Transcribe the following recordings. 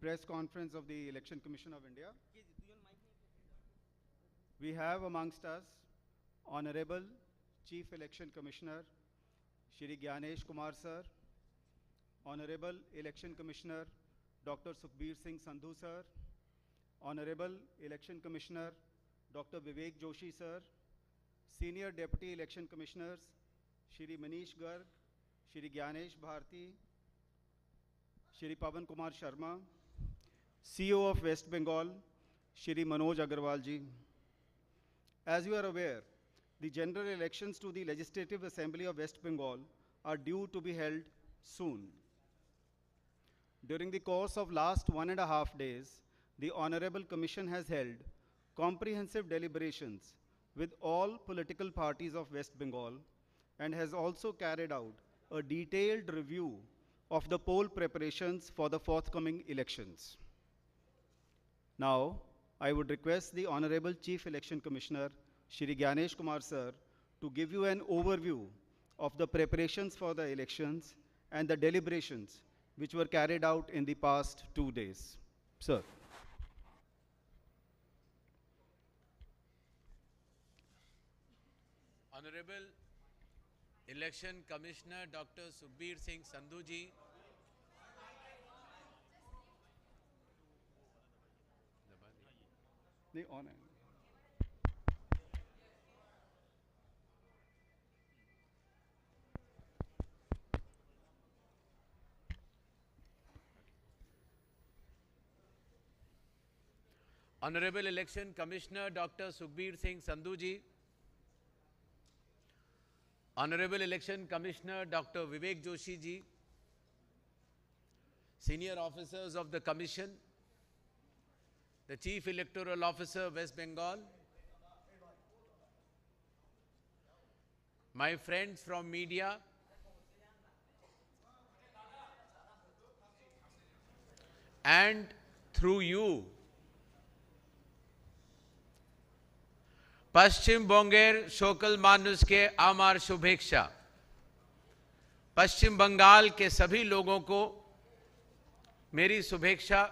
press conference of the Election Commission of India. We have amongst us Honorable Chief Election Commissioner Shri Gyanesh Kumar Sir, Honorable Election Commissioner Dr. Sukhbir Singh Sandhu Sir, Honorable Election Commissioner Dr. Vivek Joshi Sir, Senior Deputy Election Commissioners Shri Manish Garg, Shri Gyanesh Bharti, Shri Pavan Kumar Sharma, CEO of West Bengal, Shri Manoj Agarwal ji. As you are aware, the general elections to the Legislative Assembly of West Bengal are due to be held soon. During the course of last 1.5 days, the Honorable Commission has held comprehensive deliberations with all political parties of West Bengal and has also carried out a detailed review of the poll preparations for the forthcoming elections. Now, I would request the Honorable Chief Election Commissioner, Shri Gyanesh Kumar Sir, to give you an overview of the preparations for the elections and the deliberations which were carried out in the past 2 days. Sir. Honorable Election Commissioner Dr. Sukhbir Singh Sandhu ji, The honor. Honorable Election Commissioner Dr. Sukhbir Singh Sandhu ji, Honorable Election Commissioner Dr. Vivek Joshi ji, Senior Officers of the Commission, the Chief Electoral Officer, West Bengal, my friends from media, and through you, पश्चिम बंगेर शोकल मानुष के आमार शुभेच्छा। पश्चिम बंगाल के सभी लोगों को मेरी शुभेच्छा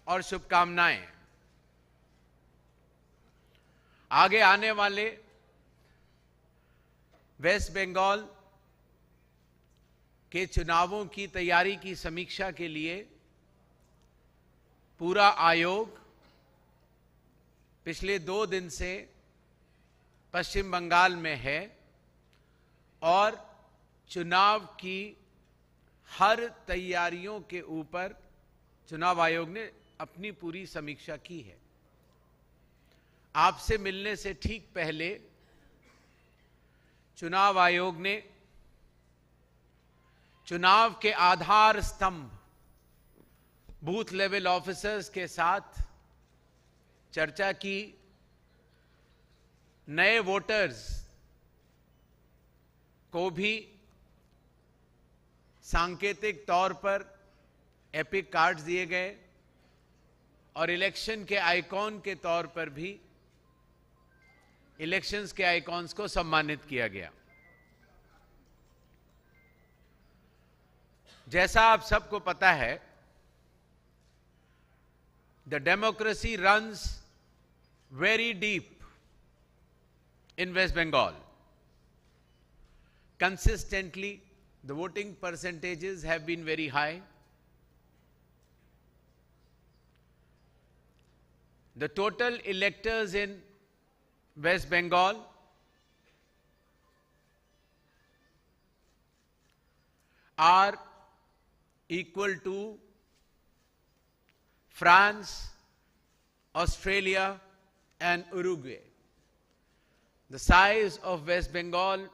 और शुभकामनाएं। आगे आने वाले वेस्ट बंगाल के चुनावों की तैयारी की समीक्षा के लिए पूरा आयोग पिछले 2 दिन से पश्चिम बंगाल में है और चुनाव की हर तैयारियों के ऊपर चुनाव आयोग ने अपनी पूरी समीक्षा की है। आपसे मिलने से ठीक पहले चुनाव आयोग ने चुनाव के आधार स्तंभ बूथ लेवल ऑफिसर्स के साथ चर्चा की, नए वोटर्स को भी सांकेतिक तौर पर एपिक कार्ड्स दिए गए और इलेक्शन के आइकॉन के तौर पर भी इलेक्शंस के आइकॉन्स को सम्मानित किया गया। जैसा आप सबको पता है, the democracy runs very deep in West Bengal. Consistently, the voting percentages have been very high. The total electors in West Bengal are equal to France, Australia, and Uruguay. The size of West Bengal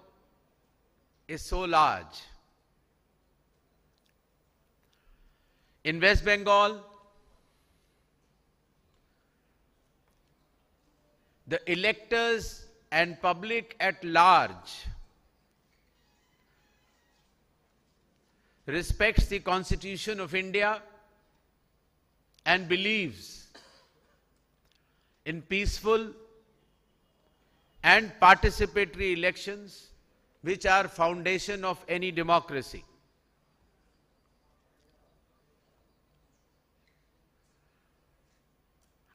is so large. In West Bengal, the electors and public at large respects the Constitution of India and believes in peaceful and participatory elections, which are foundation of any democracy.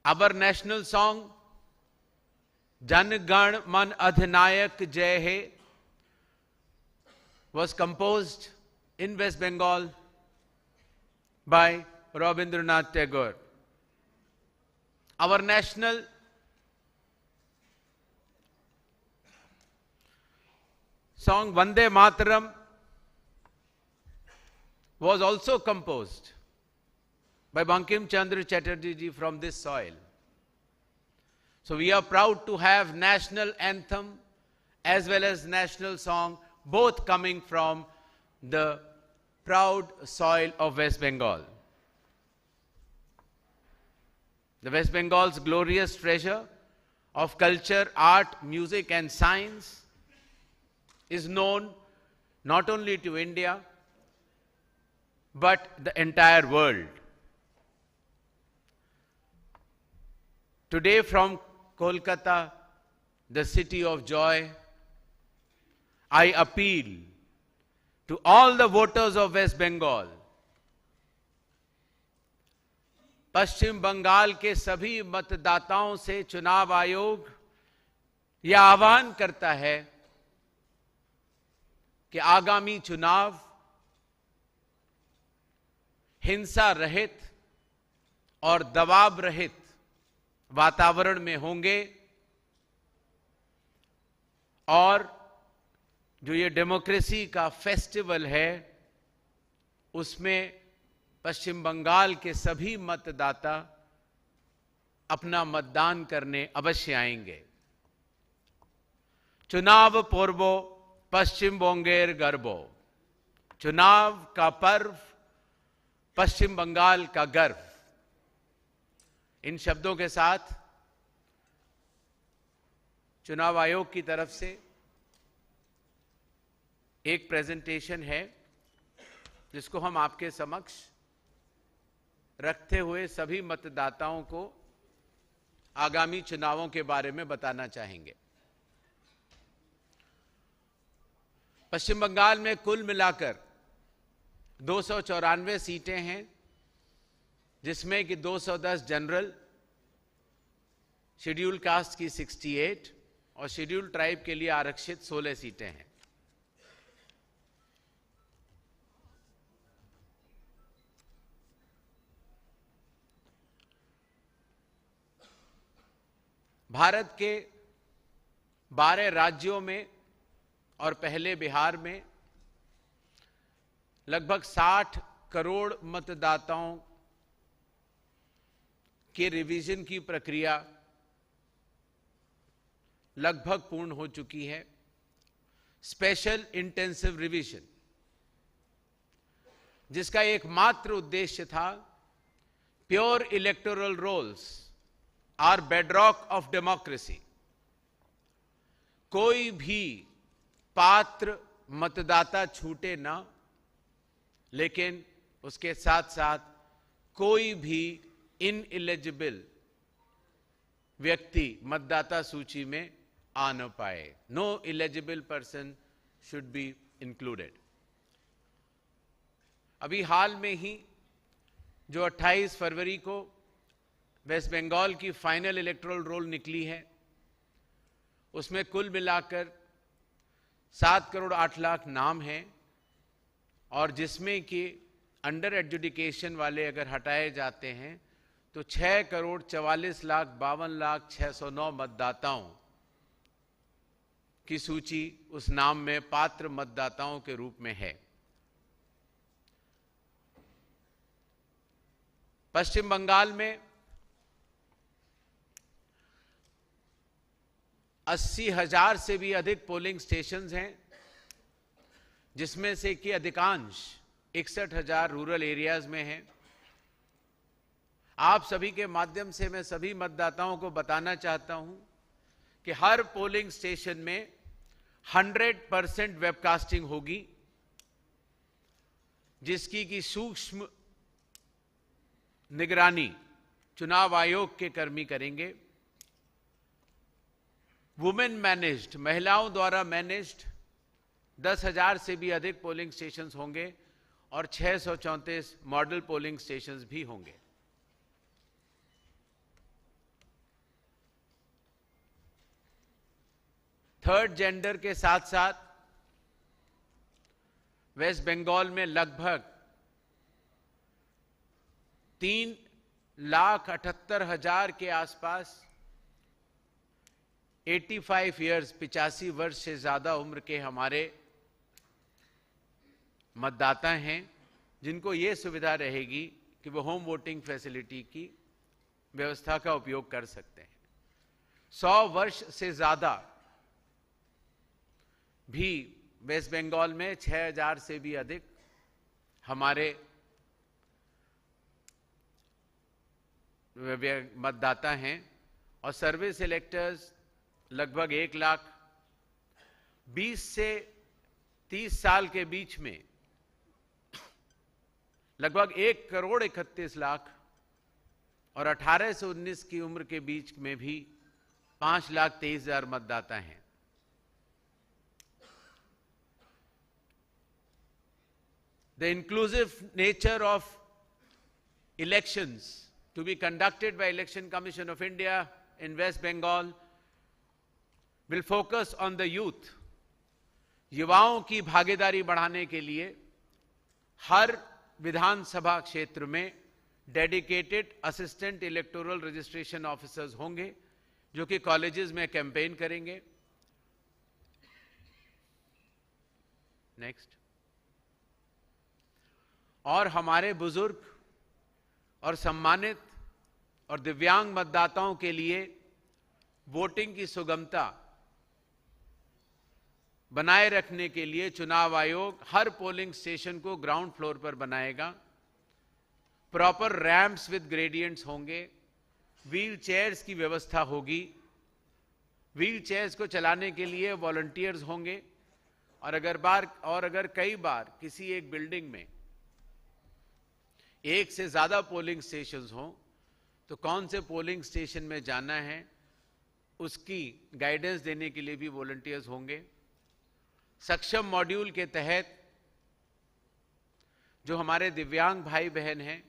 Our national song, Jan Gan Man Adhinayak Jai Hai, was composed in West Bengal by Rabindranath Tagore. Our national song Vande Mataram was also composed by Bankim Chandra Chatterjee ji from this soil. So we are proud to have national anthem as well as national song, both coming from the proud soil of West Bengal. The West Bengal's glorious treasure of culture, art, music and science is known not only to India, but the entire world. Today from Kolkata, the city of joy, I appeal to all the voters of West Bengal, पश्चिम बंगाल के सभी मतदाताओं से चुनाव आयोग यह आह्वान करता है कि आगामी चुनाव हिंसा रहित और दबाव रहित वातावरण में होंगे और जो ये डेमोक्रेसी का फेस्टिवल है उसमें पश्चिम बंगाल के सभी मतदाता अपना मतदान करने अवश्य आएंगे। चुनाव पूर्वो पश्चिम बंगेर गर्वो, चुनाव का पर्व पश्चिम बंगाल का गर्व। इन शब्दों के साथ चुनाव आयोग की तरफ से एक प्रेजेंटेशन है जिसको हम आपके समक्ष रखते हुए सभी मतदाताओं को आगामी चुनावों के बारे में बताना चाहेंगे। पश्चिम बंगाल में कुल मिलाकर 294 सीटें हैं, जिसमें कि 210 जनरल, शेड्यूल कास्ट की 68 और शेड्यूल ट्राइब के लिए आरक्षित 16 सीटें हैं। भारत के 12 राज्यों में और पहले बिहार में लगभग 60 करोड़ मतदाताओं के रिवीजन की प्रक्रिया लगभग पूर्ण हो चुकी है। स्पेशल इंटेंसिव रिवीजन, जिसका एकमात्र उद्देश्य था pure electoral rolls are bedrock of democracy, कोई भी पात्र मतदाता छूटे ना, लेकिन उसके साथ साथ कोई भी इनएलिजिबल व्यक्ति मतदाता सूची में आ न पाए। No eligible person should be included. अभी हाल में ही जो 28 फरवरी को वेस्ट बंगाल की फाइनल इलेक्टोरल रोल निकली है, उसमें कुल मिलाकर 7 करोड़ 8 लाख नाम हैं, और जिसमें कि अंडर एडजुडिकेशन वाले अगर हटाए जाते हैं तो 6 करोड़ 44 लाख 52 लाख 609 मतदाताओं की सूची उस नाम में पात्र मतदाताओं के रूप में है। पश्चिम बंगाल में 80,000 से भी अधिक पोलिंग स्टेशंस हैं, जिसमें से कि अधिकांश 61,000 रूरल एरियाज में हैं। आप सभी के माध्यम से मैं सभी मतदाताओं को बताना चाहता हूं कि हर पोलिंग स्टेशन में 100% वेबकास्टिंग होगी, जिसकी की सूक्ष्म निगरानी चुनाव आयोग के कर्मी करेंगे। वुमेन मैनेज्ड, महिलाओं द्वारा मैनेज्ड 10,000 से भी अधिक पोलिंग स्टेशंस होंगे और 634 मॉडल पोलिंग स्टेशंस भी होंगे। थर्ड जेंडर के साथ साथ वेस्ट बंगाल में लगभग 3,78,000 के आसपास 85 ईयर्स 85 वर्ष से ज्यादा उम्र के हमारे मतदाता हैं, जिनको ये सुविधा रहेगी कि वो होम वोटिंग फैसिलिटी की व्यवस्था का उपयोग कर सकते हैं। 100 वर्ष से ज्यादा भी वेस्ट बंगाल में 6,000 से भी अधिक हमारे मतदाता हैं और सर्विस इलेक्टर्स लगभग 1,20,000 से 30 साल के बीच में लगभग 1,31,00,000 और 18 से 19 की उम्र के बीच में भी 5,23,000 मतदाता हैं। The inclusive nature of elections to be conducted by Election Commission of India in West Bengal will focus on the youth. युवाओं की भागीदारी बढ़ाने के लिए हर विधानसभा क्षेत्र में dedicated assistant electoral registration officers होंगे, जो कि कॉलेजेस में कैंपेन करेंगे। नेक्स्ट। और हमारे बुजुर्ग और सम्मानित और दिव्यांग मतदाताओं के लिए वोटिंग की सुगमता बनाए रखने के लिए चुनाव आयोग हर पोलिंग स्टेशन को ग्राउंड फ्लोर पर बनाएगा। प्रॉपर रैंप्स विद ग्रेडियंट्स होंगे, व्हील चेयर्स की व्यवस्था होगी, व्हील चेयर्स को चलाने के लिए वॉलंटियर्स होंगे। और अगर कई बार किसी एक बिल्डिंग में एक से ज्यादा पोलिंग स्टेशंस हों तो कौन से पोलिंग स्टेशन में जाना है उसकी गाइडेंस देने के लिए भी वॉलंटियर्स होंगे। सक्षम मॉड्यूल के तहत जो हमारे दिव्यांग भाई बहन हैं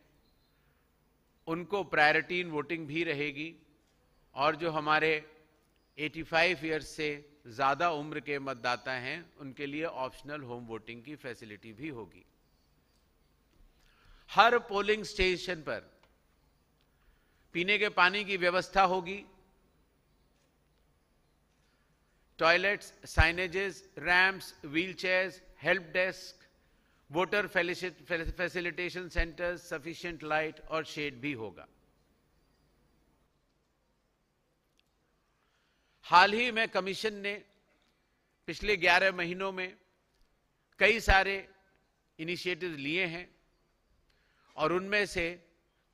उनको प्रायोरिटी इन वोटिंग भी रहेगी, और जो हमारे 85 ईयर्स से ज्यादा उम्र के मतदाता हैं उनके लिए ऑप्शनल होम वोटिंग की फैसिलिटी भी होगी। हर पोलिंग स्टेशन पर पीने के पानी की व्यवस्था होगी। Toilets, signages, ramps, wheelchairs, help desk, voter facilitation centres, sufficient light और शेड भी होगा। हाल ही में कमीशन ने पिछले 11 महीनों में कई सारे इनिशिएटिव्स लिए हैं और उनमें से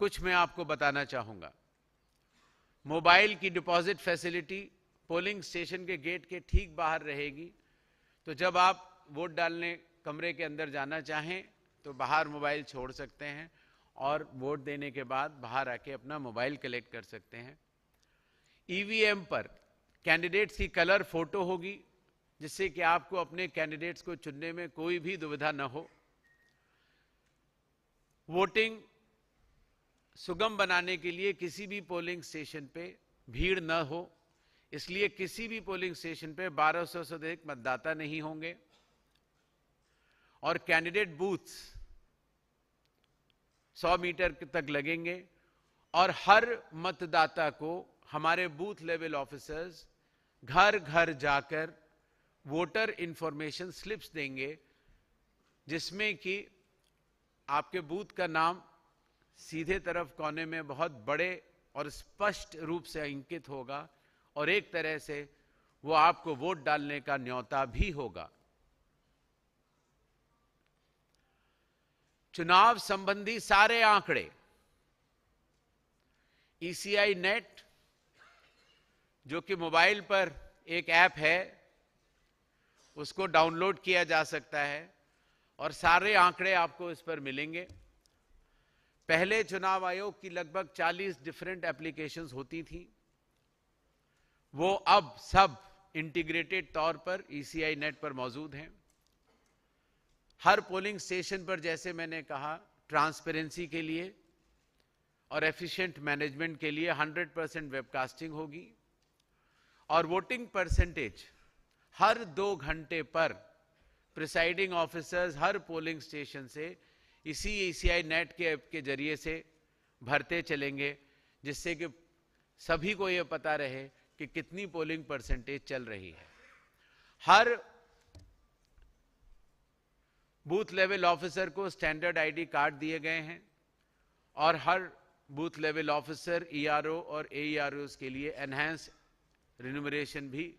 कुछ मैं आपको बताना चाहूंगा। मोबाइल की डिपॉजिट फैसिलिटी पोलिंग स्टेशन के गेट के ठीक बाहर रहेगी, तो जब आप वोट डालने कमरे के अंदर जाना चाहें तो बाहर मोबाइल छोड़ सकते हैं और वोट देने के बाद बाहर आके अपना मोबाइल कलेक्ट कर सकते हैं। ईवीएम पर कैंडिडेट्स की कलर फोटो होगी, जिससे कि आपको अपने कैंडिडेट्स को चुनने में कोई भी दुविधा न हो। वोटिंग सुगम बनाने के लिए किसी भी पोलिंग स्टेशन पे भीड़ न हो, इसलिए किसी भी पोलिंग स्टेशन पे 1200 से अधिक मतदाता नहीं होंगे और कैंडिडेट बूथ्स 100 मीटर तक लगेंगे और हर मतदाता को हमारे बूथ लेवल ऑफिसर्स घर घर जाकर वोटर इंफॉर्मेशन स्लिप्स देंगे, जिसमें कि आपके बूथ का नाम सीधे तरफ कोने में बहुत बड़े और स्पष्ट रूप से अंकित होगा और एक तरह से वो आपको वोट डालने का न्योता भी होगा। चुनाव संबंधी सारे आंकड़े ECI नेट, जो कि मोबाइल पर एक ऐप है, उसको डाउनलोड किया जा सकता है और सारे आंकड़े आपको इस पर मिलेंगे। पहले चुनाव आयोग की लगभग 40 डिफरेंट एप्लीकेशंस होती थी, वो अब सब इंटीग्रेटेड तौर पर ECI नेट पर मौजूद हैं। हर पोलिंग स्टेशन पर, जैसे मैंने कहा, ट्रांसपेरेंसी के लिए और एफिशिएंट मैनेजमेंट के लिए 100% वेबकास्टिंग होगी और वोटिंग परसेंटेज हर 2 घंटे पर प्रिसाइडिंग ऑफिसर्स हर पोलिंग स्टेशन से इसी ईसीआई नेट के ऐप के जरिए से भरते चलेंगे, जिससे कि सभी को यह पता रहे कि कितनी पोलिंग परसेंटेज चल रही है। हर बूथ लेवल ऑफिसर को स्टैंडर्ड आईडी कार्ड दिए गए हैं और हर बूथ लेवल ऑफिसर, ईआरओ और एईआरओ के लिए एनहांस रिन्यूमरेशन भी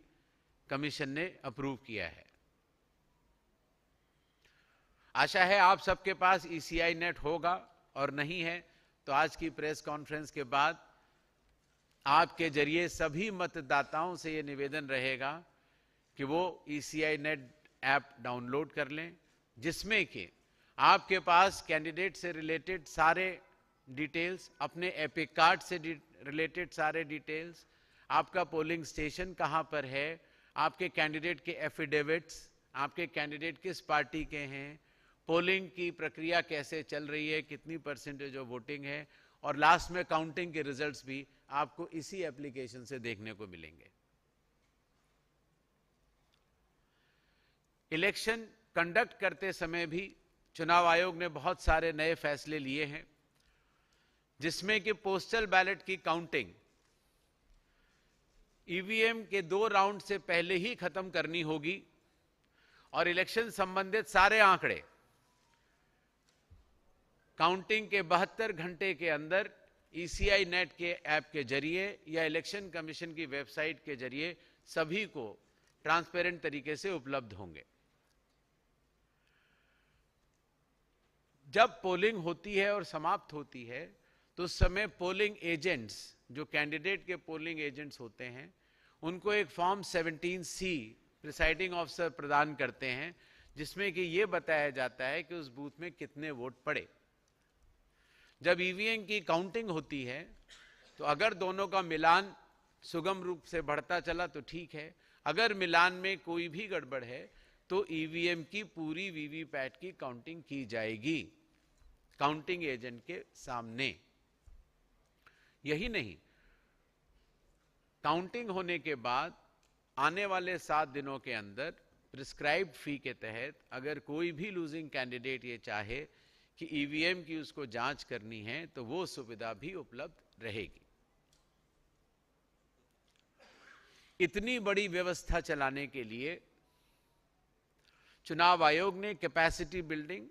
कमीशन ने अप्रूव किया है। आशा है आप सबके पास ईसीआई नेट होगा, और नहीं है तो आज की प्रेस कॉन्फ्रेंस के बाद आपके जरिए सभी मतदाताओं से यह निवेदन रहेगा कि वो ईसीआई नेट ऐप डाउनलोड कर लें, जिसमें कि आपके पास कैंडिडेट से रिलेटेड सारे डिटेल्स, अपने एपिक कार्ड से रिलेटेड सारे डिटेल्स, आपका पोलिंग स्टेशन कहां पर है, आपके कैंडिडेट के एफिडेविट्स, आपके कैंडिडेट किस पार्टी के हैं, पोलिंग की प्रक्रिया कैसे चल रही है, कितनी परसेंटेज ऑफ वोटिंग है, और लास्ट में काउंटिंग के रिजल्ट्स भी आपको इसी एप्लीकेशन से देखने को मिलेंगे। इलेक्शन कंडक्ट करते समय भी चुनाव आयोग ने बहुत सारे नए फैसले लिए हैं, जिसमें कि पोस्टल बैलेट की काउंटिंग ईवीएम के 2 राउंड से पहले ही खत्म करनी होगी और इलेक्शन संबंधित सारे आंकड़े काउंटिंग के 72 घंटे के अंदर ईसीआई नेट के ऐप के जरिए या इलेक्शन कमीशन की वेबसाइट के जरिए सभी को ट्रांसपेरेंट तरीके से उपलब्ध होंगे। जब पोलिंग होती है और समाप्त होती है तो उस समय पोलिंग एजेंट्स, जो कैंडिडेट के पोलिंग एजेंट्स होते हैं, उनको एक फॉर्म 17C प्रिसाइडिंग ऑफिसर प्रदान करते हैं, जिसमें कि यह बताया जाता है कि उस बूथ में कितने वोट पड़े। जब ईवीएम की काउंटिंग होती है तो अगर दोनों का मिलान सुगम रूप से बढ़ता चला तो ठीक है, अगर मिलान में कोई भी गड़बड़ है तो ईवीएम की पूरी वीवीपैट की काउंटिंग की जाएगी काउंटिंग एजेंट के सामने। यही नहीं, काउंटिंग होने के बाद आने वाले 7 दिनों के अंदर प्रिस्क्राइब्ड फी के तहत अगर कोई भी लूजिंग कैंडिडेट ये चाहे कि ईवीएम की उसको जांच करनी है तो वो सुविधा भी उपलब्ध रहेगी। इतनी बड़ी व्यवस्था चलाने के लिए चुनाव आयोग ने कैपेसिटी बिल्डिंग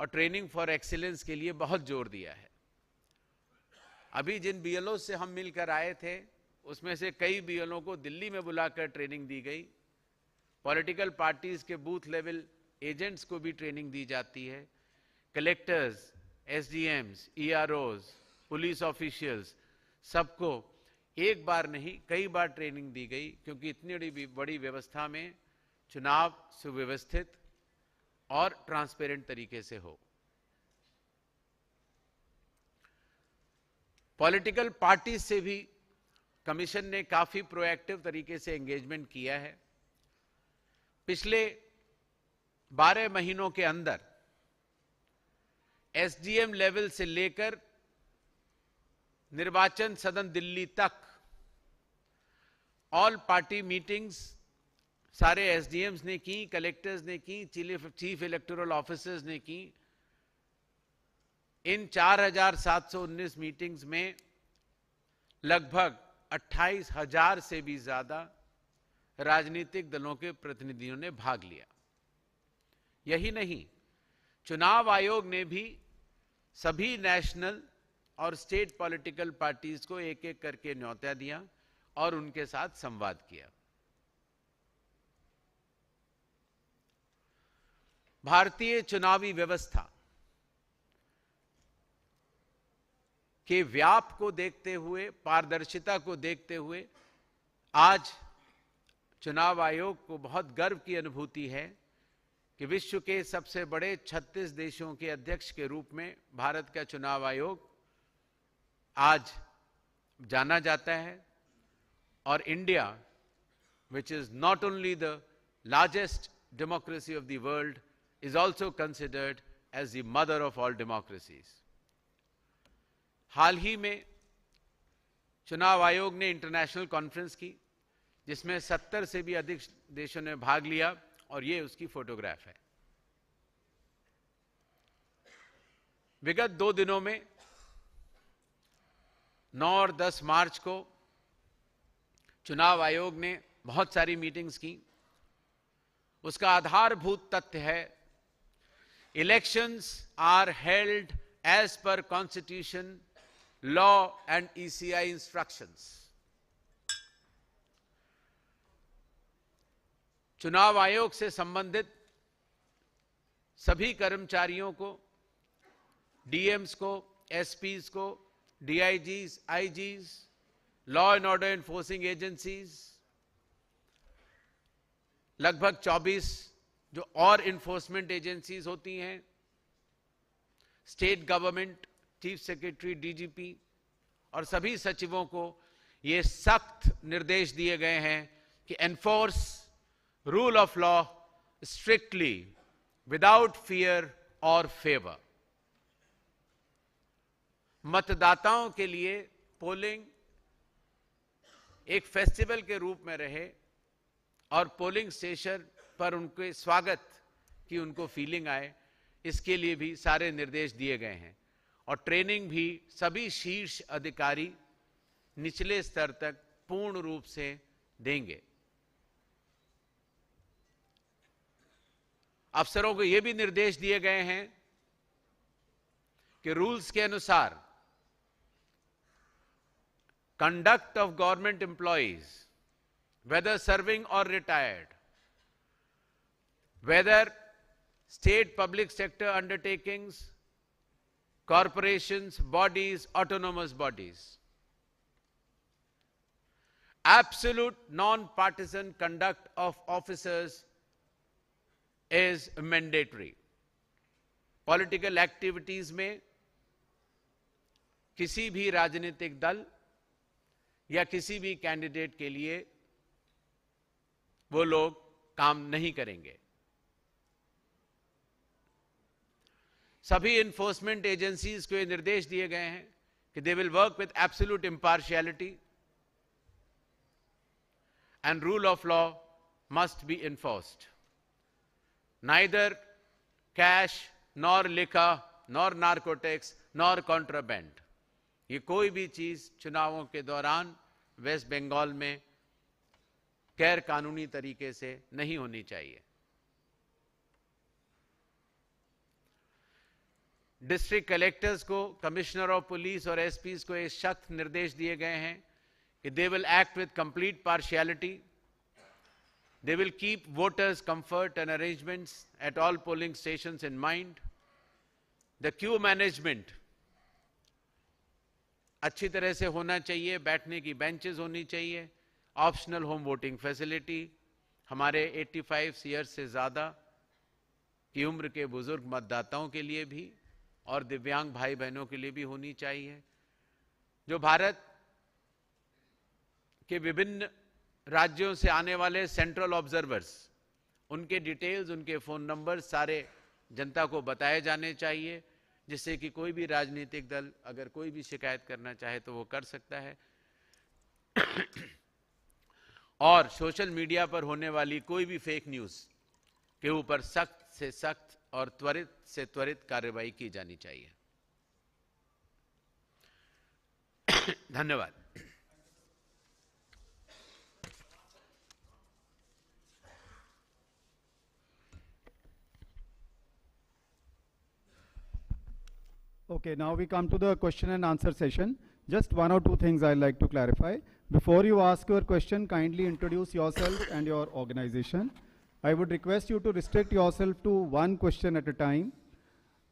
और ट्रेनिंग फॉर एक्सीलेंस के लिए बहुत जोर दिया है। अभी जिन बीएलओ से हम मिलकर आए थे उसमें से कई बीएलओ को दिल्ली में बुलाकर ट्रेनिंग दी गई। पॉलिटिकल पार्टीज के बूथ लेवल एजेंट्स को भी ट्रेनिंग दी जाती है। कलेक्टर्स, एसडीएम्स, ईआरओज, पुलिस ऑफिशियल्स, सबको एक बार नहीं कई बार ट्रेनिंग दी गई, क्योंकि इतनी बड़ी व्यवस्था में चुनाव सुव्यवस्थित और ट्रांसपेरेंट तरीके से हो। पॉलिटिकल पार्टी से भी कमीशन ने काफी प्रोएक्टिव तरीके से एंगेजमेंट किया है। पिछले 12 महीनों के अंदर एसडीएम लेवल से लेकर निर्वाचन सदन दिल्ली तक ऑल पार्टी मीटिंग्स सारे एसडीएम्स ने की, कलेक्टर्स ने की, चीफ इलेक्टोरल ऑफिसर्स ने की। इन 4719 मीटिंग्स में लगभग 28,000 से भी ज्यादा राजनीतिक दलों के प्रतिनिधियों ने भाग लिया। यही नहीं, चुनाव आयोग ने भी सभी नेशनल और स्टेट पॉलिटिकल पार्टीज को एक एक करके न्योता दिया और उनके साथ संवाद किया। भारतीय चुनावी व्यवस्था के व्याप को देखते हुए, पारदर्शिता को देखते हुए आज चुनाव आयोग को बहुत गर्व की अनुभूति है कि विश्व के सबसे बड़े 36 देशों के अध्यक्ष के रूप में भारत का चुनाव आयोग आज जाना जाता है। और India, which is not only the largest democracy of the world, is also considered as the mother of all democracies. हाल ही में चुनाव आयोग ने इंटरनेशनल कॉन्फ्रेंस की जिसमें 70 से भी अधिक देशों ने भाग लिया, और ये उसकी फोटोग्राफ है। विगत 2 दिनों में 9 और 10 मार्च को चुनाव आयोग ने बहुत सारी मीटिंग्स की। उसका आधारभूत तथ्य है, elections are held as per constitution, law and ECI instructions. चुनाव आयोग से संबंधित सभी कर्मचारियों को, DMs को, SPs को, DIGs, IGs, law and order enforcing agencies, लगभग 24 जो और इन्फोर्समेंट एजेंसीज होती हैं, state government, chief secretary, DGP और सभी सचिवों को ये सख्त निर्देश दिए गए हैं कि enforce rule of law strictly without fear और फेवर। मतदाताओं के लिए पोलिंग एक फेस्टिवल के रूप में रहे और पोलिंग स्टेशन पर उनके स्वागत की उनको फीलिंग आए, इसके लिए भी सारे निर्देश दिए गए हैं। और ट्रेनिंग भी सभी शीर्ष अधिकारी निचले स्तर तक पूर्ण रूप से देंगे। अफसरों को यह भी निर्देश दिए गए हैं कि रूल्स के अनुसार conduct of government employees, whether serving or retired, whether state public sector undertakings, corporations, bodies, autonomous bodies, absolute non-partisan conduct of officers is mandatory. Political activities में किसी भी राजनीतिक दल या किसी भी कैंडिडेट के लिए वो लोग काम नहीं करेंगे। सभी इन्फोर्समेंट एजेंसीज को ये निर्देश दिए गए हैं कि they will work with absolute impartiality and rule of law must be enforced. Neither cash, nor liquor, nor narcotics, nor contraband, ये कोई भी चीज चुनावों के दौरान वेस्ट बंगाल में गैर कानूनी तरीके से नहीं होनी चाहिए। डिस्ट्रिक्ट कलेक्टर्स को, कमिश्नर ऑफ पुलिस और SPs को ये सख्त निर्देश दिए गए हैं कि they will act with complete partiality, they will keep voters comfort and arrangements at all polling stations in mind. The Q management अच्छी तरह से होना चाहिए, बैठने की बेंचेस होनी चाहिए, ऑप्शनल होम वोटिंग फैसिलिटी हमारे 85 ईयर्स से ज़्यादा की उम्र के बुजुर्ग मतदाताओं के लिए भी और दिव्यांग भाई बहनों के लिए भी होनी चाहिए। जो भारत के विभिन्न राज्यों से आने वाले सेंट्रल ऑब्जर्वर्स, उनके डिटेल्स, उनके फ़ोन नंबर सारे जनता को बताए जाने चाहिए, जिससे कि कोई भी राजनीतिक दल अगर कोई भी शिकायत करना चाहे तो वो कर सकता है। और सोशल मीडिया पर होने वाली कोई भी फेक न्यूज़ के ऊपर सख्त से सख्त और त्वरित से त्वरित कार्रवाई की जानी चाहिए। धन्यवाद। Okay, now we come to the question and answer session. Just one or two things I'd like to clarify. Before you ask your question, kindly introduce yourself and your organization. I would request you to restrict yourself to one question at a time.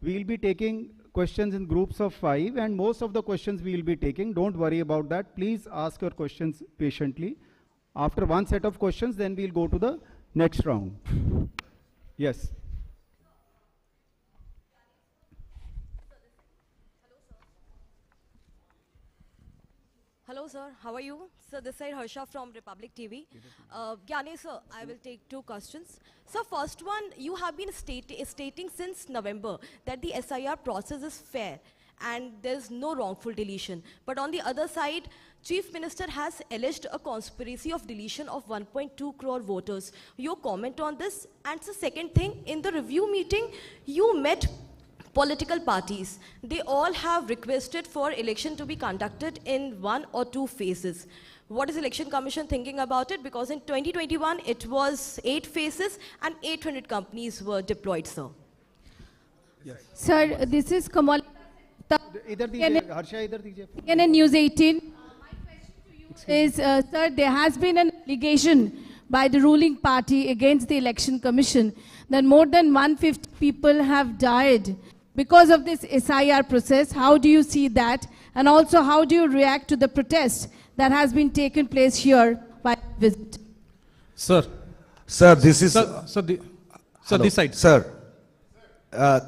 We'll be taking questions in groups of 5, and most of the questions we'll be taking, don't worry about that. Please ask your questions patiently. After one set of questions, then we'll go to the next round. Yes. Hello sir, how are you? Sir, this side Harsha from Republic TV. Gyanesh sir, I will take 2 questions. So first one, you have been stating since November that the SIR process is fair and there's no wrongful deletion. But on the other side, Chief Minister has alleged a conspiracy of deletion of 1.2 crore voters. Your comment on this? And the second thing, in the review meeting, you met political parties. They all have requested for election to be conducted in 1 or 2 phases. What is Election Commission thinking about it? Because in 2021, it was 8 phases and 800 companies were deployed, sir. Sir, this is Kamal. इधर दीजिए हर्षा इधर दीजिए CNN News 18. My question to you is, sir, there has been an allegation by the ruling party against the Election Commission that more than 150 people have died because of this SIR process. How do you see that? And also, how do you react to the protest that has been taken place here by visit? Sir, this is this side. Sir,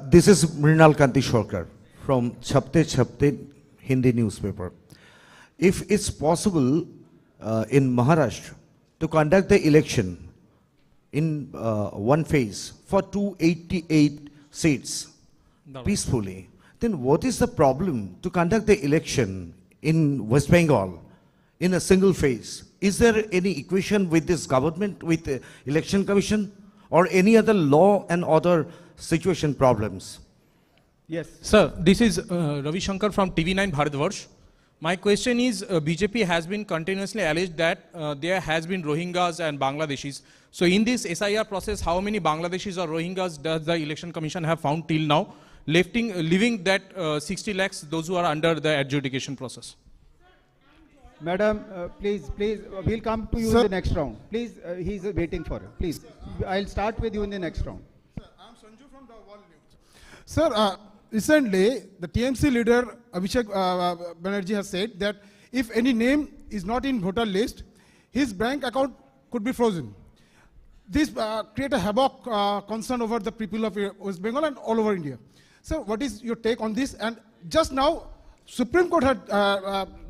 this is Mrinal Kanti Sharkar from Chhapte Chhapte Hindi newspaper. If it's possible in Maharashtra to conduct the election in one phase for 288 seats peacefully, then what is the problem to conduct the election in West Bengal in a single phase? Is there any equation with this government, with the Election Commission, or any other law and other situation problems? Yes. Sir, this is Ravi Shankar from TV9 Bharatvarsh. My question is, BJP has been continuously alleged that there has been Rohingyas and Bangladeshis. So in this SIR process, how many Bangladeshis or Rohingyas does the Election Commission have found till now, leaving that 60 lakhs, those who are under the adjudication process? Madam, please, we'll come to you in the next round. Please, he's waiting for it. Please, I'll start with you in the next round. Sir, I'm Sanju from the Wall News. Sir, recently, the TMC leader Abhishek Banerjee has said that if any name is not in voter list, his bank account could be frozen. This create a havoc concern over the people of West Bengal and all over India. So what is your take on this? And just now, Supreme Court had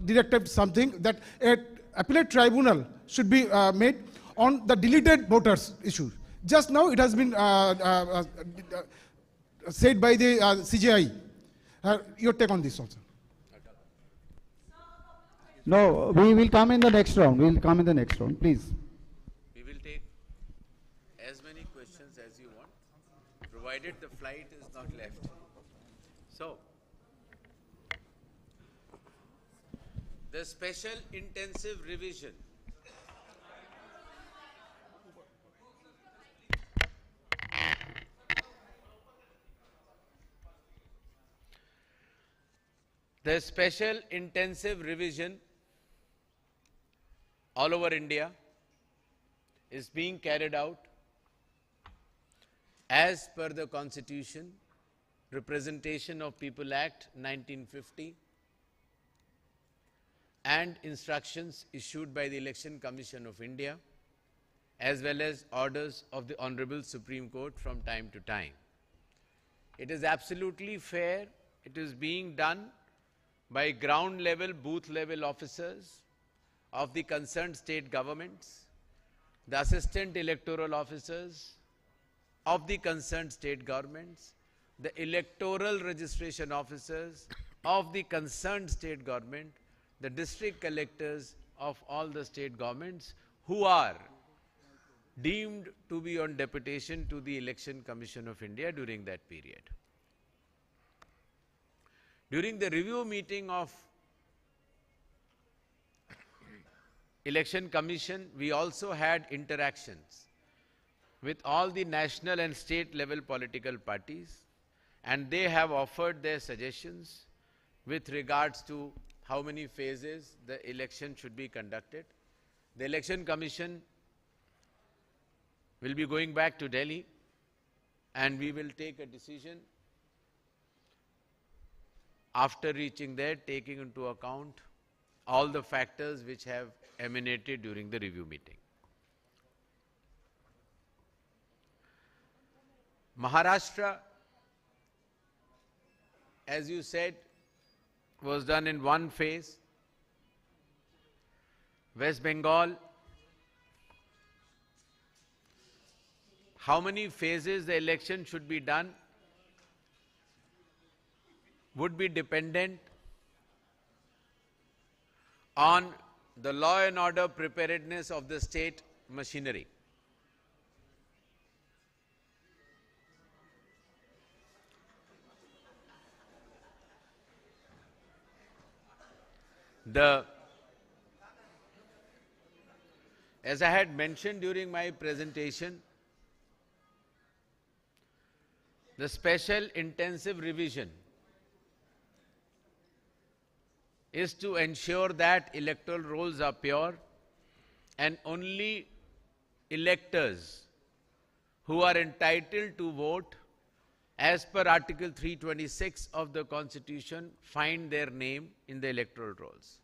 directed something that an appellate tribunal should be made on the deleted voters issue. Just now it has been said by the CJI. Your take on this also? No, we will come in the next round. We will come in the next round. Please. We will take as many questions as you want, provided the flight is not left. So, the special intensive revision all over India is being carried out as per the Constitution, Representation of People Act 1950, and instructions issued by the Election Commission of India, as well as orders of the Honorable Supreme Court from time to time. It is absolutely fair. It is being done by ground level, booth level officers of the concerned state governments, the assistant electoral officers of the concerned state governments, the electoral registration officers of the concerned state government, the district collectors of all the state governments who are deemed to be on deputation to the Election Commission of India during that period. During the review meeting of Election Commission, we also had interactions with all the national and state level political parties, and they have offered their suggestions with regards to how many phases the election should be conducted. The Election Commission will be going back to Delhi, and we will take a decision after reaching there, taking into account all the factors which have emanated during the review meeting. Maharashtra, as you said, was done in one phase. West Bengal, how many phases the election should be done? would be dependent on the law and order preparedness of the state machinery. As I had mentioned during my presentation, the special intensive revision is to ensure that electoral rolls are pure and only electors who are entitled to vote as per Article 326 of the Constitution find their name in the electoral rolls.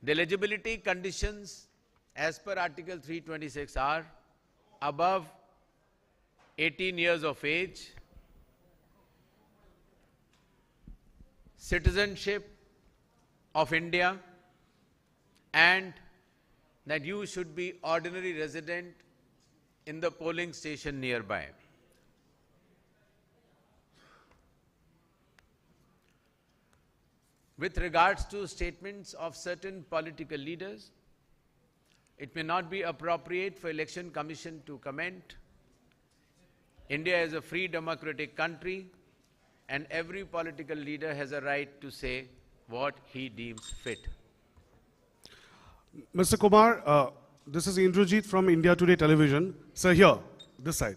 The eligibility conditions as per Article 326 are above 18 years of age, citizenship of India, and that you should be ordinary resident in the polling station nearby. With regards to statements of certain political leaders, it may not be appropriate for Election Commission to comment. India is a free democratic country and every political leader has a right to say what he deems fit. Mr. Kumar, this is Indrajit from India Today Television. Sir, here, this side.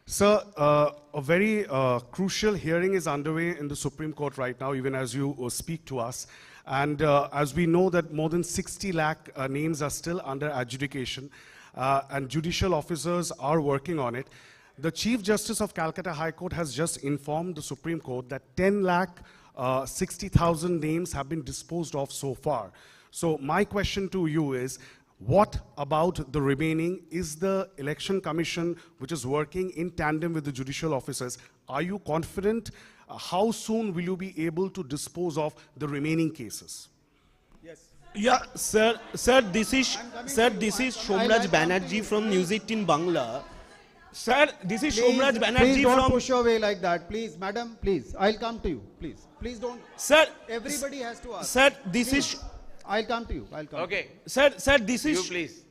Sir, a very crucial hearing is underway in the Supreme Court right now, even as you speak to us. And as we know that more than 60 lakh names are still under adjudication, and judicial officers are working on it. The Chief Justice of Calcutta High Court has just informed the Supreme Court that 10 lakh 60,000 names have been disposed of so far. So my question to you is, what about the remaining? Is the Election Commission, which is working in tandem with the judicial officers, are you confident? How soon will you be able to dispose of the remaining cases? Yes. Yeah, sir, this is Somraj Banerjee from News 18 Bangla. Sir, this is Somraj Banerjee Please don't from... push away like that. Please, madam, please. I'll come to you. Please. Please don't. Sir, Everybody has to ask. sir, this Please. is... I'll come to you. I'll come. Okay, Sir, this you is... please.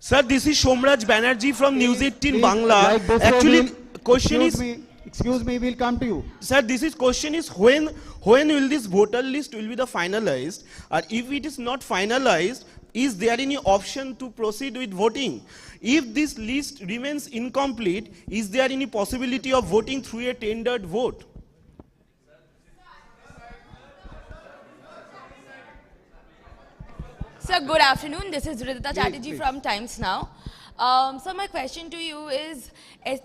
Sir, this is Somraj Banerjee from News 18 Please, Bangla. like this way Actually, we'll- question is... Excuse me, we'll come to you. Sir, question is when will this voter list will be the finalized? Or if it is not finalized, is there any option to proceed with voting? If this list remains incomplete, is there any possibility of voting through a tendered vote? Sir, good afternoon. This is Ridhita Chatterjee from Times Now. So my question to you is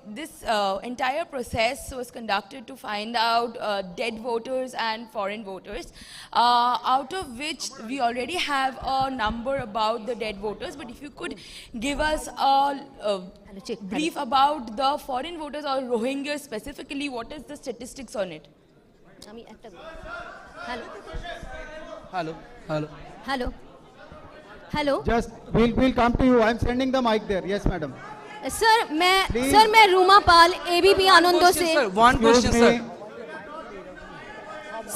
this entire process was conducted to find out dead voters and foreign voters, out of which we already have a number about the dead voters, but if you could give us a brief about the foreign voters or Rohingyas specifically, what is the statistics on it? Hello. Just, we'll come to you. I'm sending the mic there. Yes, madam. Sir मैं रूमा पाल ABP आनंदों से One question, sir.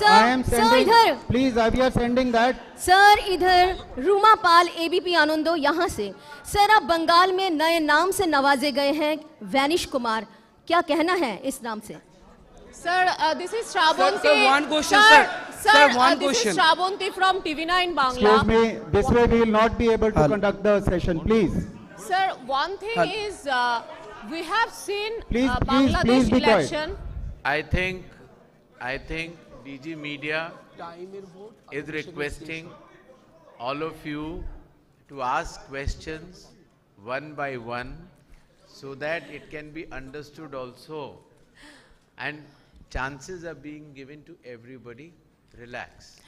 I am sir sending. इधर Please, we are sending that. Sir इधर रूमा पाल ABP आनंदो यहाँ से sir आप बंगाल में नए नाम से नवाजे गए हैं वैनिश कुमार क्या कहना है इस नाम से Sir, this is Shravanti. Sir, one question, sir. Sir, one this question. is Shravanti from TV9 Bangla. Excuse me. This way we will not be able to conduct the session. Please. Sir, one thing is we have seen Please Bangladesh be quiet. election. I think DG Media is requesting all of you to ask questions one by one so that it can be understood also. And chances are being given to everybody. Relax.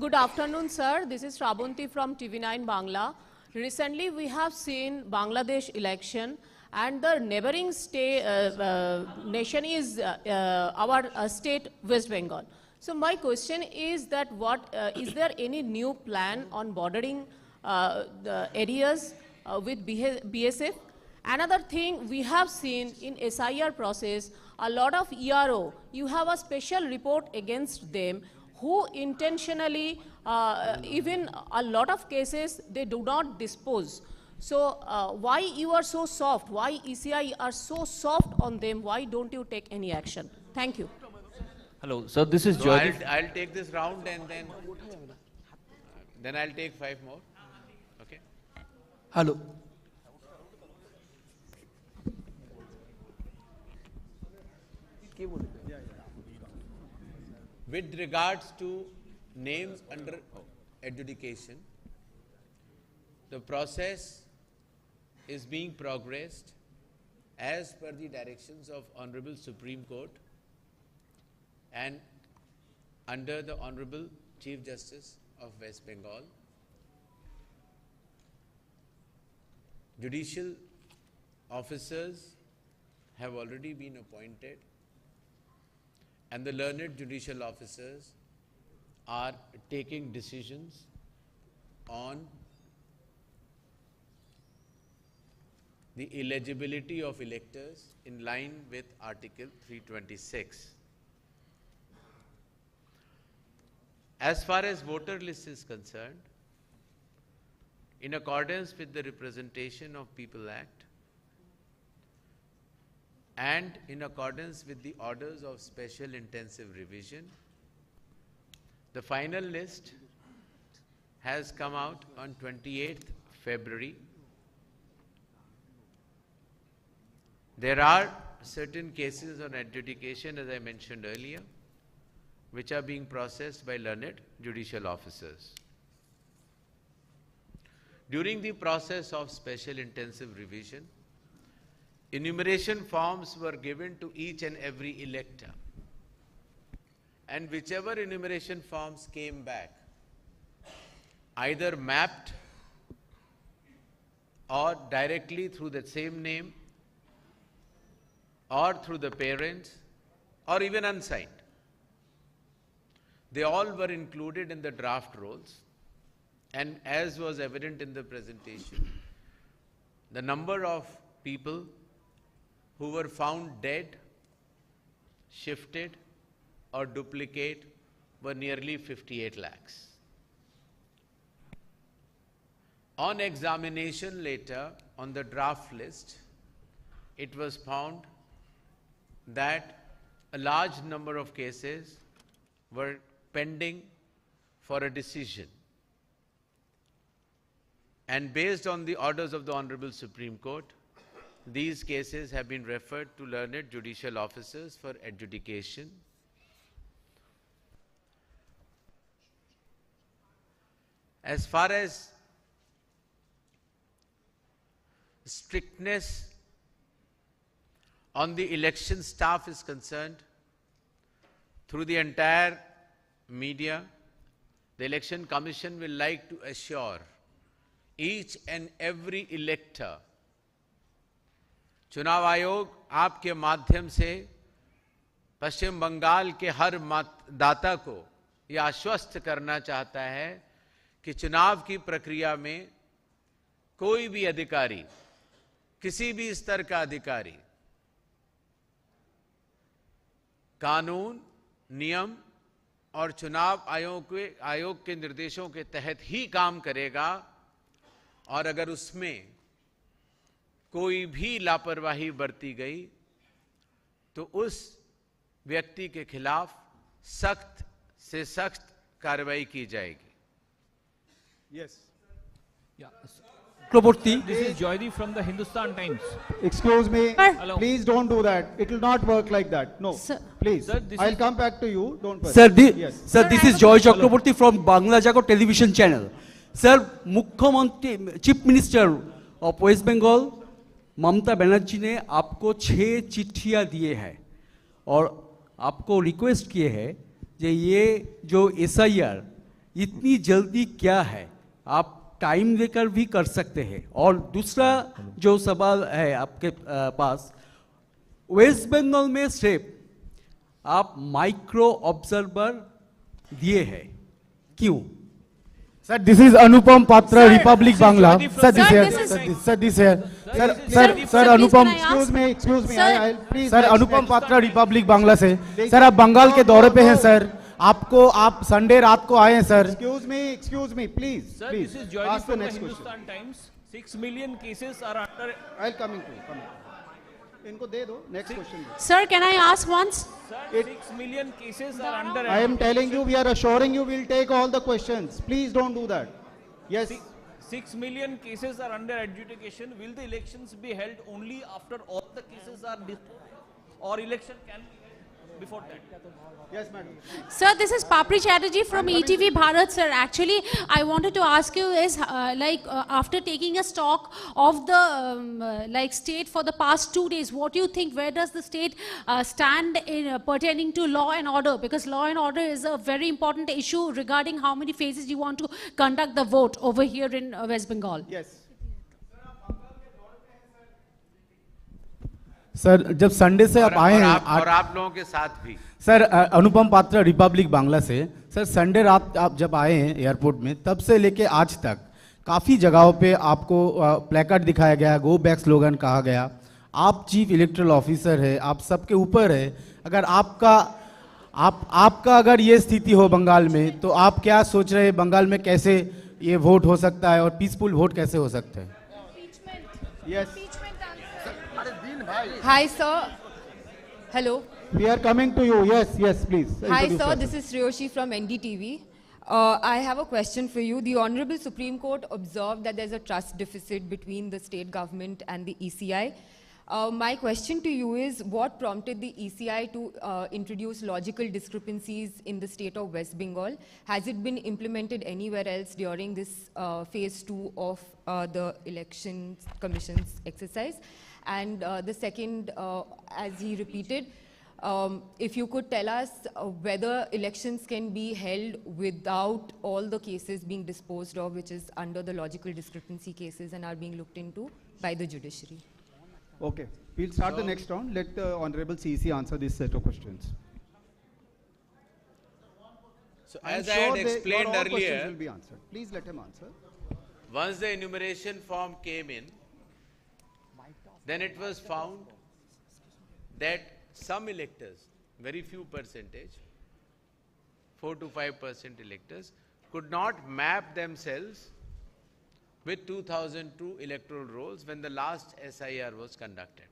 Good afternoon, sir. This is Shravanti from TV9 Bangla. Recently, we have seen Bangladesh election, and the neighboring nation is our state West Bengal. So my question is that is there any new plan on bordering the areas with BSF? Another thing we have seen in SIR process, a lot of ERO, you have a special report against them who intentionally, even a lot of cases, they do not dispose. So why you are so soft? Why ECI are so soft on them? Why don't you take any action? Thank you. Hello, sir, this is No, Joy. I'll take this round and then I'll take 5 more. Okay. Hello. With regards to names under adjudication, the process is being progressed as per the directions of Honorable Supreme Court and under the Honorable Chief Justice of West Bengal. Judicial officers have already been appointed, and the learned judicial officers are taking decisions on the eligibility of electors in line with Article 326. As far as voter list is concerned, in accordance with the Representation of People Act and in accordance with the orders of special intensive revision, the final list has come out on 28th February. There are certain cases on adjudication, as I mentioned earlier, which are being processed by learned judicial officers. During the process of special intensive revision, enumeration forms were given to each and every elector, and whichever enumeration forms came back, either mapped or directly through the same name or through the parents or even unsigned, they all were included in the draft rolls. And as was evident in the presentation, the number of people who were found dead, shifted or duplicate were nearly 58 lakhs. On examination later on the draft list, it was found that a large number of cases were pending for a decision. And based on the orders of the Honorable Supreme Court, these cases have been referred to learned judicial officers for adjudication. As far as strictness on the election staff is concerned, through the entire media, the Election Commission will like to assure each and elector elector, चुनाव आयोग आपके माध्यम से पश्चिम बंगाल के हर मतदाता को यह आश्वस्त करना चाहता है कि चुनाव की प्रक्रिया में कोई भी अधिकारी, किसी भी स्तर का अधिकारी कानून, नियम और चुनाव आयोग के निर्देशों के तहत ही काम करेगा, और अगर उसमें कोई भी लापरवाही बरती गई तो उस व्यक्ति के खिलाफ सख्त से सख्त कार्रवाई की जाएगी. Yes. Yeah. Chakraborty, this is Joydeep from the Hindustan Times. Excuse me. Hello. Please don't do that. It will not work like that. No. Sir. Please. Sir, I'll come back to you. Don't worry. Sir, Yes. sir, this is Joy Chakraborty from Bangla Jago television channel. Sir, Mukhyamantri, Chief Minister of West Bengal, Mamata Banerjee ने आपको 6 चिट्ठियां दिए हैं और आपको request किए हैं कि ये जो SIR इतनी जल्दी क्या है, आप टाइम लेकर भी कर सकते हैं। और दूसरा जो सवाल है आपके पास, वेस्ट बंगाल में सिर्फ आप माइक्रो ऑब्जर्वर दिए हैं, क्यों? Sir, this is Anupam Patra, Republic Bangla. Sir, this here. Sir, this here. Sir, Anupam. Excuse me. I'll please. Sir, Anupam Patra, Republic Bangla से. Sir, आप बंगाल के दौरे पे हैं सर. आप संडे रात को आए हैं sir. Excuse me, please. Sir, please. this is Joy Ask the from the next question. Hindustan Times. 6 million cases are under. I'll come to you. इनको दे दो. Next question. Sir, can I ask once? Sir, 6 million cases are under. I am telling you, we are assuring you, we'll take all the questions. Please don't do that. Yes. 6 million cases are under adjudication. Will the elections be held only after all the cases are disposed, or election can be held before that? Yes, madam. Sir, this is Papri Chatterjee from ETV Bharat, sir. Actually, I wanted to ask you is, after taking a stock of the state for the past 2 days, what do you think? Where does the state stand in pertaining to law and order? Because law and order is a very important issue regarding how many phases you want to conduct the vote over here in West Bengal. Yes. Sir जब Sunday से आप आए हैं और आप लोगों के साथ भी सर, अनुपम पात्रा, रिपब्लिक बांग्ला से। सर संडे रात आप जब आए हैं एयरपोर्ट में, तब से लेके आज तक काफ़ी जगहों पे आपको प्लेकार्ड दिखाया गया, गो बैक स्लोगन कहा गया। आप चीफ इलेक्टोरल ऑफिसर है, आप सबके ऊपर है। अगर आपका अगर ये स्थिति हो बंगाल में, तो आप क्या सोच रहे हैं बंगाल में कैसे ये वोट हो सकता है और पीसफुल वोट कैसे हो सकते हैं? Yes. Hi sir. Hello. We are coming to you. Yes, please. Hi sir, this is Sriyoshi from NDTV. I have a question for you. The Honorable Supreme Court observed that there's a trust deficit between the state government and the ECI. My question to you is, what prompted the ECI to introduce logical discrepancies in the state of West Bengal? Has it been implemented anywhere else during this phase 2 of the Election Commission's exercise? And the second, as he repeated, if you could tell us whether elections can be held without all the cases being disposed of, which is under the logical discrepancy cases and are being looked into by the judiciary. Okay, we'll start the next round. Let the Honorable CC answer this set of questions. So as I had explained all questions earlier, will be answered. Please let him answer. once the enumeration form came in, then it was found that some electors, very few percentage, 4 to 5% electors, could not map themselves with 2002 electoral rolls when the last SIR was conducted.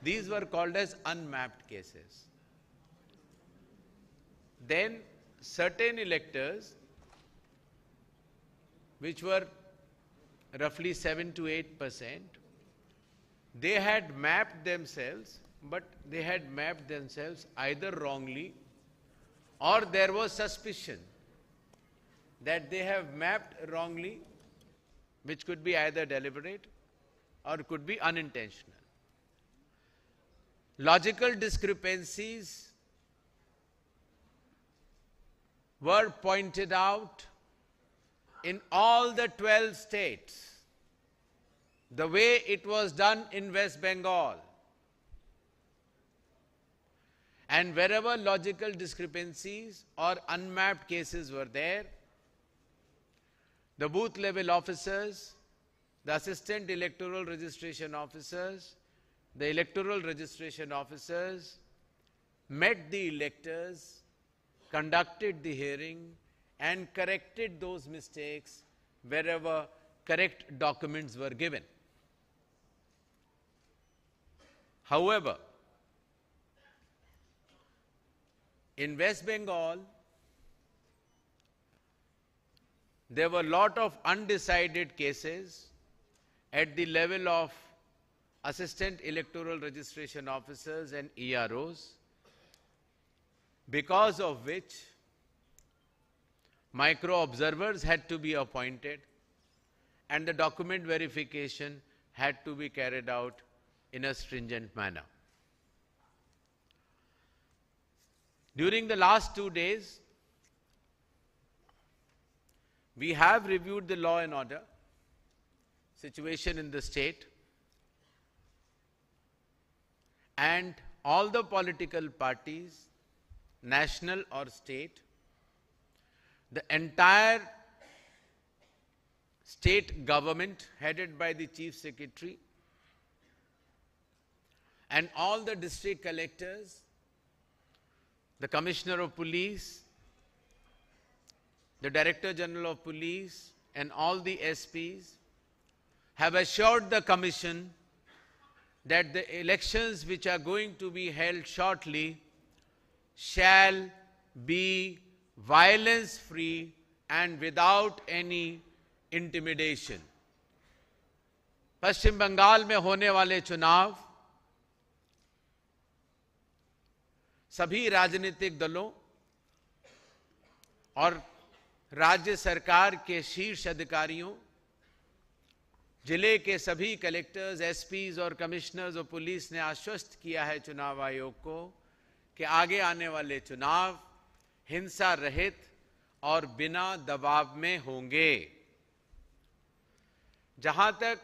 These were called as unmapped cases. Then certain electors, which were roughly 7 to 8%, they had mapped themselves, but they had mapped themselves either wrongly, or there was suspicion that they have mapped wrongly, which could be either deliberate or could be unintentional. Logical discrepancies were pointed out in all the 12 states, the way it was done in West Bengal. And wherever logical discrepancies or unmapped cases were there, the booth level officers, the assistant electoral registration officers, the electoral registration officers met the electors, conducted the hearing, and corrected those mistakes wherever correct documents were given. However, in West Bengal, there were a lot of undecided cases at the level of assistant electoral registration officers and EROs, because of which micro observers had to be appointed and the document verification had to be carried out in a stringent manner. During the last 2 days, We have reviewed the law and order situation in the state, and all the political parties, national or state, the entire state government headed by the Chief Secretary, and all the district collectors, the Commissioner of Police, the Director General of Police, and all the SPs have assured the Commission that the elections which are going to be held shortly shall be violence-free and without any intimidation. पश्चिम बंगाल में होने वाले चुनाव सभी राजनीतिक दलों और राज्य सरकार के शीर्ष अधिकारियों, जिले के सभी कलेक्टर्स, एसपीज और कमिश्नर्स और पुलिस ने आश्वस्त किया है चुनाव आयोग को कि आगे आने वाले चुनाव हिंसा रहित और बिना दबाव में होंगे। जहां तक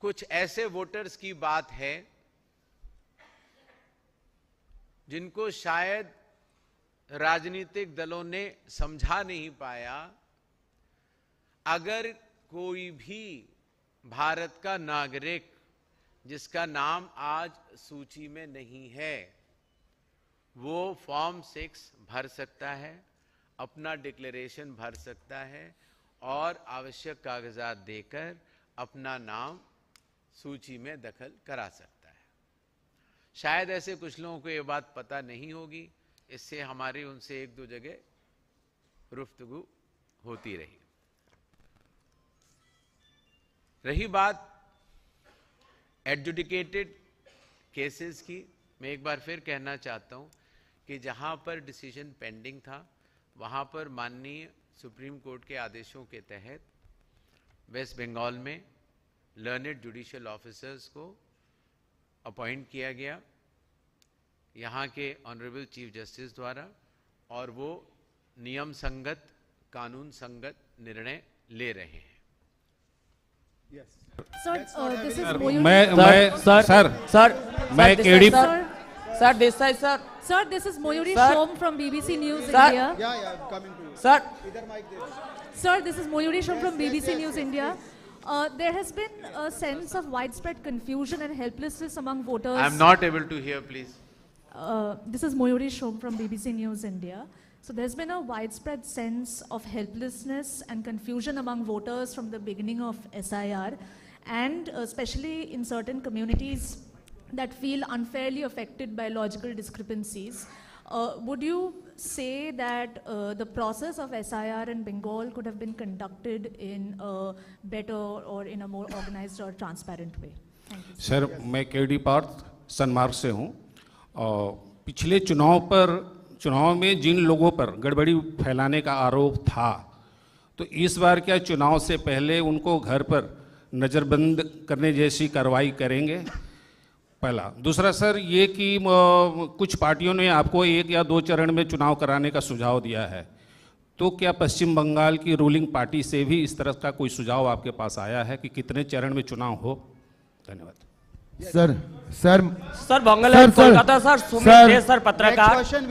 कुछ ऐसे वोटर्स की बात है जिनको शायद राजनीतिक दलों ने समझा नहीं पाया, अगर कोई भी भारत का नागरिक जिसका नाम आज सूची में नहीं है, वो फॉर्म 6 भर सकता है, अपना डिक्लेरेशन भर सकता है और आवश्यक कागजात देकर अपना नाम सूची में दखल करा सकता है। शायद ऐसे कुछ लोगों को ये बात पता नहीं होगी, इससे हमारी उनसे एक दो जगह गुफ्तगू होती रही। रही बात एडजुडिकेटेड केसेस की, मैं एक बार फिर कहना चाहता हूं कि जहां पर डिसीजन पेंडिंग था वहां पर माननीय सुप्रीम कोर्ट के आदेशों के तहत वेस्ट बंगाल में लर्नेड जुडिशियल ऑफिसर्स को अपॉइंट किया गया यहाँ के ऑनरेबल चीफ जस्टिस द्वारा, और वो नियम संगत, कानून संगत निर्णय ले रहे हैं। Sir, this is Mayuri Shom from BBC News India. Sir, this is Mayuri Shom from BBC News India. There has been a sense of widespread confusion and helplessness among voters. I am not able to hear, please. This is Mayuri Shom from BBC News India. So there's been a widespread sense of helplessness and confusion among voters from the beginning of SIR, and especially in certain communities that feel unfairly affected by logical discrepancies. Would you say that the process of SIR in Bengal could have been conducted in a better or in a more organized or transparent way? Thank you. Sir, मैं KD Partha Sanmarg से हूँ। पिछले चुनाव में जिन लोगों पर गड़बड़ी फैलाने का आरोप था, तो इस बार क्या चुनाव से पहले उनको घर पर नज़रबंद करने जैसी कार्रवाई करेंगे? पहला। दूसरा सर, ये कि कुछ पार्टियों ने आपको 1 या 2 चरण में चुनाव कराने का सुझाव दिया है, तो क्या पश्चिम बंगाल की रूलिंग पार्टी से भी इस तरह का कोई सुझाव आपके पास आया है कि कितने चरण में चुनाव हो? धन्यवाद। सर बंगाल कोलकाता सर सुमित दे सर पत्रकार सर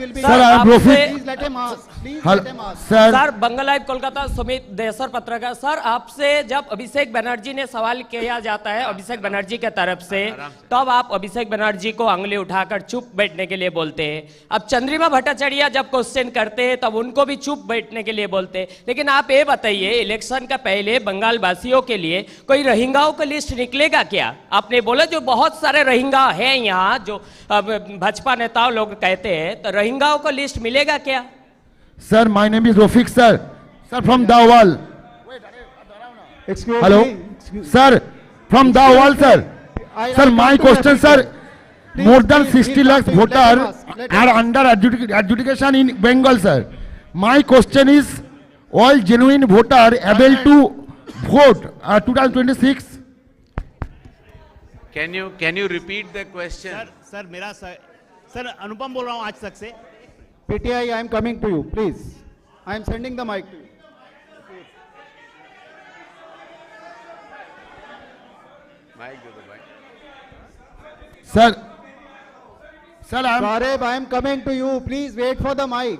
बंगाल कोलकाता सुमित दे सर पत्रकार सर, आपसे जब अभिषेक बनर्जी ने सवाल किया जाता है अभिषेक बनर्जी के तरफ से, तब आप अभिषेक बनर्जी को अंगुली उठाकर चुप बैठने के लिए बोलते हैं। अब चंद्रिमा भट्टाचार्य जब क्वेश्चन करते हैं तब उनको भी चुप बैठने के लिए बोलते हैं। लेकिन आप ये बताइए, इलेक्शन का पहले बंगाल वासियों के लिए कोई रोहिंग्याओं का लिस्ट निकलेगा क्या? आपने बोला जो बहुत सारे रोहिंग्या हैं यहाँ, जो भाजपा नेताओं लोग कहते हैं, तो रोहिंग्याओं का लिस्ट मिलेगा क्या? Sir, my name is Rafiq sir from दावल। हेलो सर, फ्रॉम दावल sir, my question sir, more than 60 lakhs voters are under adjudication in Bengal sir. My question is, all genuine voter able to vote 2026? Can you repeat the question? Sir Anupam बोल रहा हूँ आज तक से। PTI, I am coming to you, please. I am sending the mic to you. Mic दे दो भाई. Sir, Saurabh, I am coming to you. Please wait for the mic.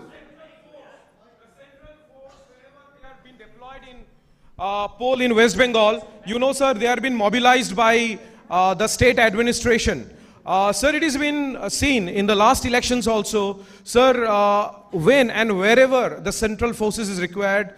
Poll in West Bengal. You know, sir, they have been mobilized by the state administration. Sir, it has been seen in the last elections also, sir, when and wherever the central forces is required,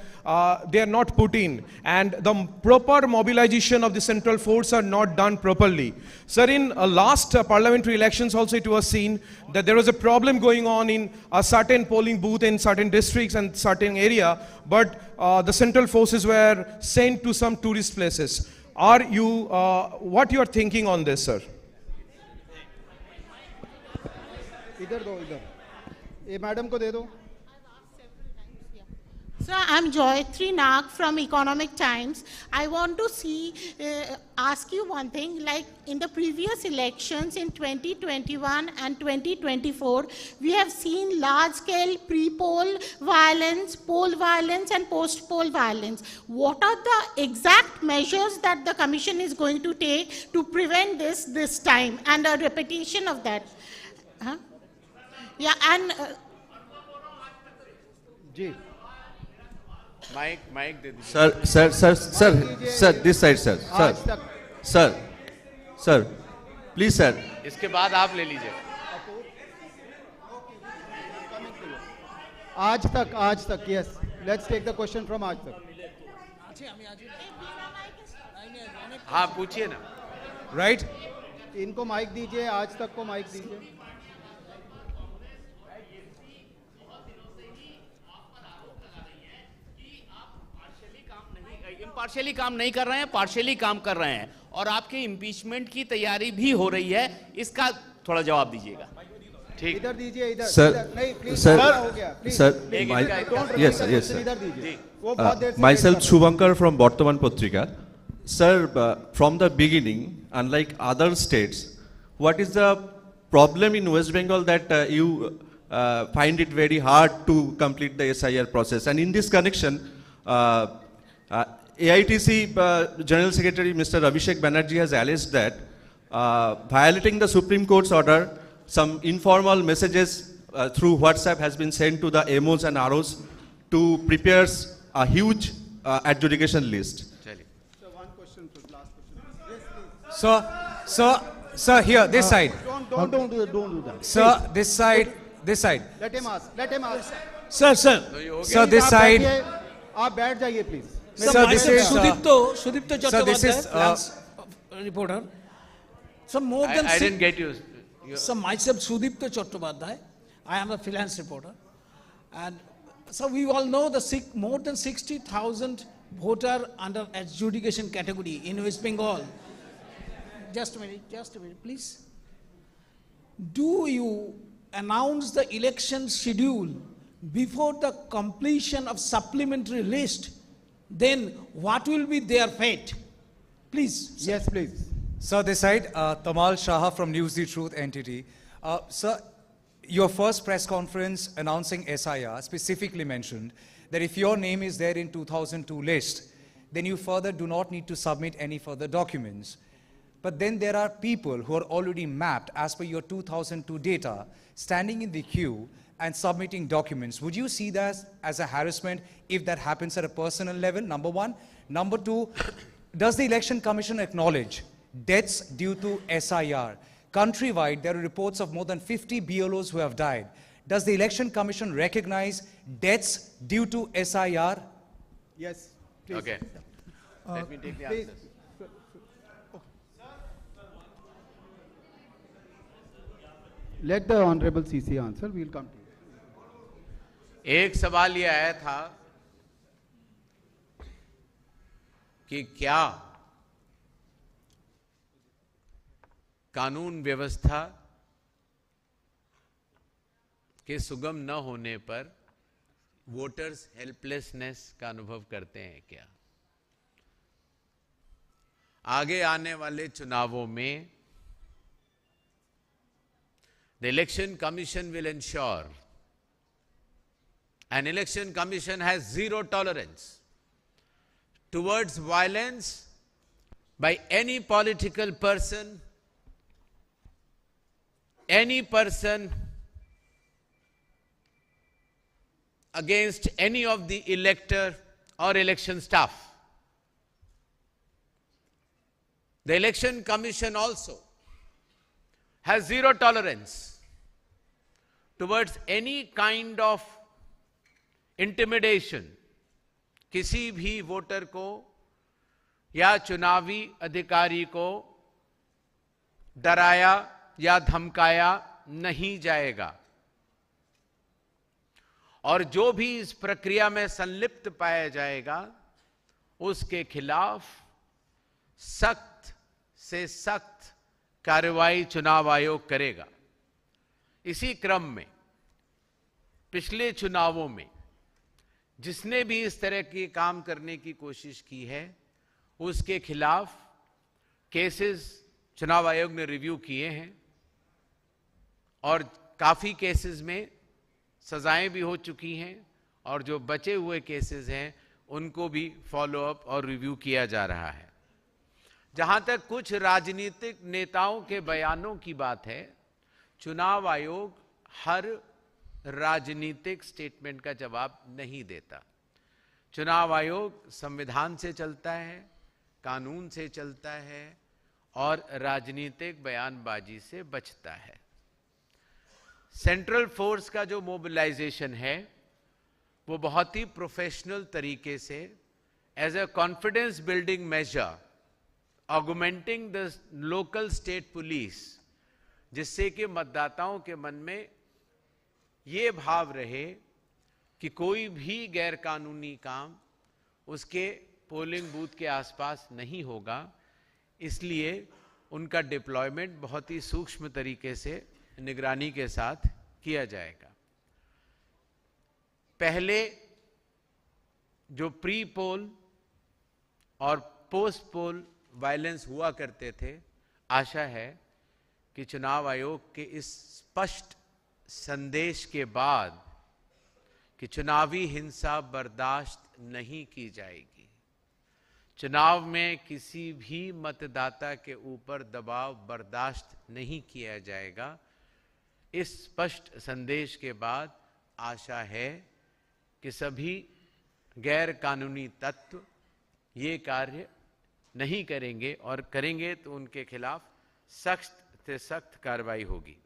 they are not put in, and the proper mobilization of the central force are not done properly. Sir, in last parliamentary elections also it was seen that there was a problem going on in a certain polling booth in certain districts and certain area, but the central forces were sent to some tourist places. Are you, what you are thinking on this, sir? इधर दो, इधर. ये madam को दे दो. Sir, I'm Joyatri Nag from Economic Times. I want to ask you one thing. Like in the previous elections in 2021 and 2024, we have seen large-scale pre-poll violence, poll violence, and post-poll violence. What are the exact measures that the Commission is going to take to prevent this time and a repetition of that? Huh? Yeah, and जी. Mic दे दीजिए. Sir, this side, sir. Sir, please, sir. इसके बाद आप ले लीजिए. आज तक, yes. Let's take the question from आज तक. हाँ, पूछिए ना. Right? इनको माइक दीजिए, आज तक को माइक दीजिए. पार्शियली काम नहीं कर रहे हैं, पार्शियली काम कर रहे हैं, और आपके इम्पीचमेंट की तैयारी भी हो रही है. इसका थोड़ा जवाब दीजिएगा. ठीक. इधर दीजिए, इधर. Sir, नहीं, please, sir, हो गया. Please. sir, Yes, sir. इधर दीजिए. वो बहुत देर से Myself, Shubhankar from Bartaman Patrika. Sir, from the beginning, unlike other states, what is the problem in West Bengal that you find it very hard to complete the SIR process? And in this connection, AITC General Secretary Mr. Abhishek Banerjee has alleged that violating the Supreme Court's order, some informal messages through WhatsApp has been sent to the MOs and ROs to prepare a huge adjudication list. So one question, last question. Yes, please. Sir, here, this side. Don't do that. Sir, this side. Let him ask. Sir, this side. आप बैठ जाइए, please. Sir, this is Sudipto Chattopadhyay, reporter. So more than I didn't get you. So myself, Sudipto Chattopadhyay. I am a freelance reporter, and so we all know more than 60,000 voter under adjudication category in West Bengal. Just a minute, please. Do you announce the election schedule before the completion of supplementary list? Then what will be their fate? Please. Sir. Yes, please. Sir, this side, Tamal Shah from News the Truth NTT. Sir, your first press conference announcing SIR specifically mentioned that if your name is there in 2002 list, then you further do not need to submit any further documents. But then there are people who are already mapped as per your 2002 data, standing in the queue and submitting documents. Would you see that as a harassment if that happens at a personal level, number one? Number two, does the Election Commission acknowledge deaths due to SIR? Countrywide, there are reports of more than 50 BLOs who have died. Does the Election Commission recognize deaths due to SIR? Yes, please. Okay. Let me take the please. answers. Let the Honorable CC answer. We'll come to you. एक सवाल ये आया था कि क्या कानून व्यवस्था के सुगम न होने पर वोटर्स हेल्पलेसनेस का अनुभव करते हैं क्या? आगे आने वाले चुनावों में the Election Commission will ensure An election commission has zero tolerance towards violence by any political person, any person against any of the elector or election staff. The election commission also has zero tolerance towards any kind of intimidation, किसी भी voter को या चुनावी अधिकारी को डराया या धमकाया नहीं जाएगा। और जो भी इस प्रक्रिया में संलिप्त पाया जाएगा उसके खिलाफ सख्त से सख्त कार्रवाई चुनाव आयोग करेगा। इसी क्रम में पिछले चुनावों में जिसने भी इस तरह के काम करने की कोशिश की है उसके खिलाफ केसेस चुनाव आयोग ने रिव्यू किए हैं और काफी केसेस में सजाएं भी हो चुकी हैं और जो बचे हुए केसेस हैं उनको भी फॉलो अप और रिव्यू किया जा रहा है। जहां तक कुछ राजनीतिक नेताओं के बयानों की बात है, चुनाव आयोग हर राजनीतिक स्टेटमेंट का जवाब नहीं देता। चुनाव आयोग संविधान से चलता है, कानून से चलता है और राजनीतिक बयानबाजी से बचता है। सेंट्रल फोर्स का जो मोबिलाइजेशन है वो बहुत ही प्रोफेशनल तरीके से as a confidence building measure augmenting the local state police, जिससे कि मतदाताओं के मन में ये भाव रहे कि कोई भी गैर कानूनी काम उसके पोलिंग बूथ के आसपास नहीं होगा। इसलिए उनका डिप्लॉयमेंट बहुत ही सूक्ष्म तरीके से निगरानी के साथ किया जाएगा। पहले जो प्री पोल और पोस्ट पोल वायलेंस हुआ करते थे, आशा है कि चुनाव आयोग के इस स्पष्ट संदेश के बाद कि चुनावी हिंसा बर्दाश्त नहीं की जाएगी, चुनाव में किसी भी मतदाता के ऊपर दबाव बर्दाश्त नहीं किया जाएगा, इस स्पष्ट संदेश के बाद आशा है कि सभी गैर कानूनी तत्व ये कार्य नहीं करेंगे और करेंगे तो उनके खिलाफ सख्त से सख्त कार्रवाई होगी।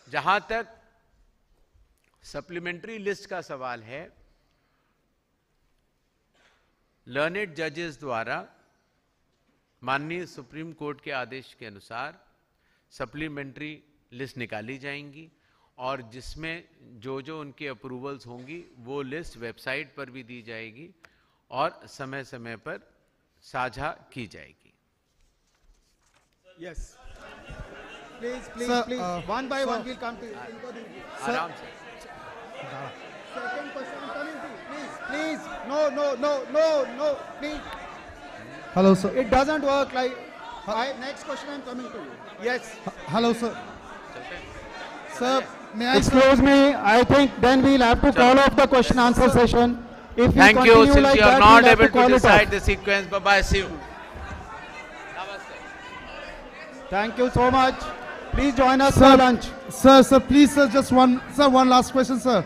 जहां तक सप्लीमेंट्री लिस्ट का सवाल है, लर्नेड जजेस द्वारा माननीय सुप्रीम कोर्ट के आदेश के अनुसार सप्लीमेंट्री लिस्ट निकाली जाएंगी और जिसमें जो जो उनकी अप्रूवल्स होंगी वो लिस्ट वेबसाइट पर भी दी जाएगी और समय समय पर साझा की जाएगी। Yes. Please. One by one we'll come to you. आराम से। Second question I'm coming to you. Please. No. Please. Hello, sir. It doesn't work like. Next question I'm coming to you. Yes. Hello, sir. Sir, may I? Excuse me, I think then we'll have to call off the question answer session. If Thank you. continue Since like you are that, not we'll have able to call to it decide off. the sequence, bye-bye. See you. Thank you so much. Please join us Sir, for lunch. Sir, please, sir, just one last question, sir.